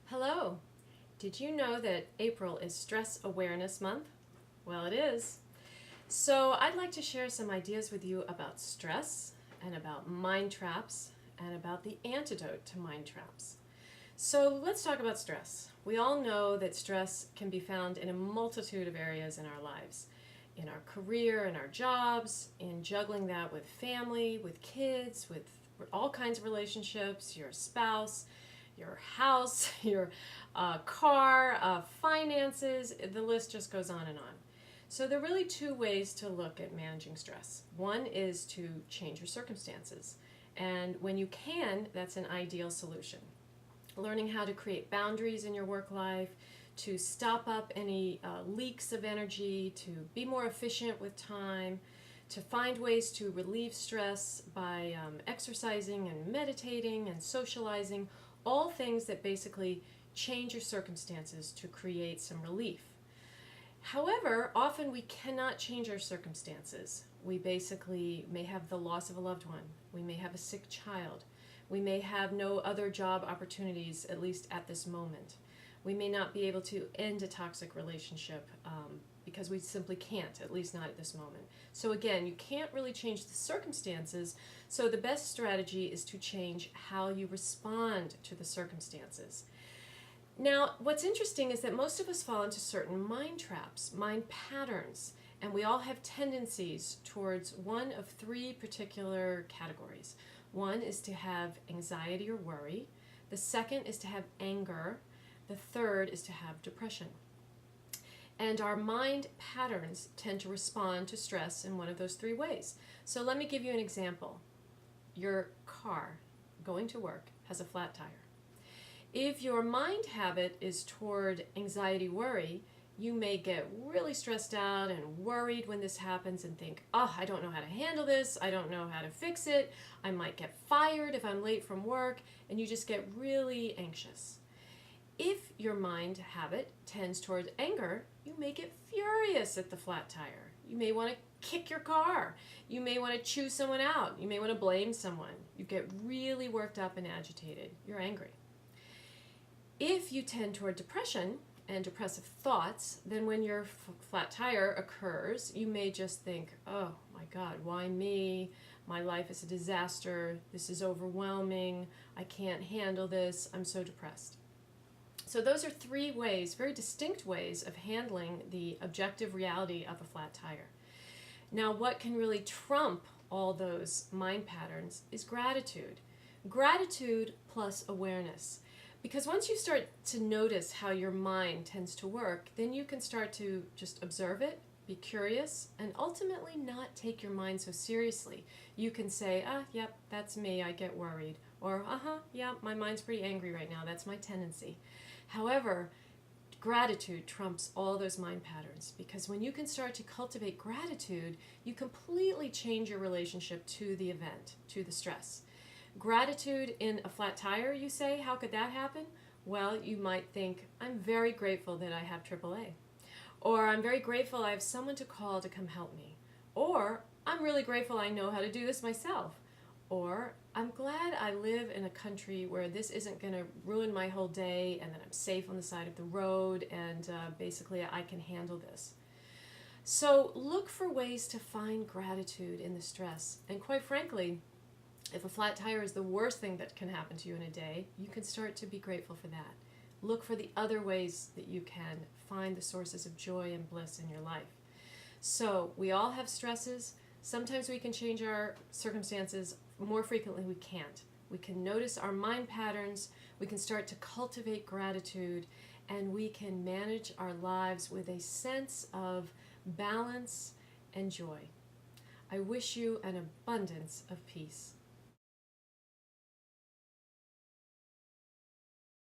Hello! Did you know that April is Stress Awareness Month? Well, it is. So, I'd like to share some ideas with you about stress and about mind traps and about the antidote to mind traps. So, let's talk about stress. We all know that stress can be found in a multitude of areas in our lives. In our career, in our jobs, in juggling that with family, with kids, with all kinds of relationships, your spouse, your house, your car, finances, the list just goes on and on. So there are really two ways to look at managing stress. One is to change your circumstances. And when you can, that's an ideal solution. Learning how to create boundaries in your work life, to stop up any leaks of energy, to be more efficient with time, to find ways to relieve stress by exercising and meditating and socializing, all things that basically change your circumstances to create some relief. However, often we cannot change our circumstances. We basically may have the loss of a loved one. We may have a sick child. We may have no other job opportunities, at least at this moment. We may not be able to end a toxic relationship because we simply can't, at least not at this moment. So again, you can't really change the circumstances, so the best strategy is to change how you respond to the circumstances. Now, what's interesting is that most of us fall into certain mind traps, mind patterns, and we all have tendencies towards one of three particular categories. One is to have anxiety or worry. The second is to have anger. The third is to have depression. And our mind patterns tend to respond to stress in one of those three ways. So let me give you an example. Your car going to work has a flat tire. If your mind habit is toward anxiety, worry, you may get really stressed out and worried when this happens and think, oh, I don't know how to handle this, I don't know how to fix it, I might get fired if I'm late from work, and you just get really anxious. If your mind habit tends toward anger, you may get furious at the flat tire. You may want to kick your car. You may want to chew someone out. You may want to blame someone. You get really worked up and agitated. You're angry. If you tend toward depression and depressive thoughts, then when your flat tire occurs, you may just think, oh my God, why me? My life is a disaster. This is overwhelming. I can't handle this. I'm so depressed. So those are three ways, very distinct ways of handling the objective reality of a flat tire. Now, what can really trump all those mind patterns is gratitude. Gratitude plus awareness. Because once you start to notice how your mind tends to work, then you can start to just observe it, be curious, and ultimately not take your mind so seriously. You can say, yep, that's me, I get worried. Or, yeah, my mind's pretty angry right now, that's my tendency. However, gratitude trumps all those mind patterns, because when you can start to cultivate gratitude, you completely change your relationship to the event, to the stress. Gratitude in a flat tire, you say, how could that happen? Well, you might think, I'm very grateful that I have AAA. Or I'm very grateful I have someone to call to come help me. Or I'm really grateful I know how to do this myself. Or I'm glad I live in a country where this isn't going to ruin my whole day and that I'm safe on the side of the road and basically I can handle this. So look for ways to find gratitude in the stress. And quite frankly, if a flat tire is the worst thing that can happen to you in a day, you can start to be grateful for that. Look for the other ways that you can find the sources of joy and bliss in your life. So we all have stresses. Sometimes we can change our circumstances. More frequently, we can't. We can notice our mind patterns. We can start to cultivate gratitude, and we can manage our lives with a sense of balance and joy. I wish you an abundance of peace.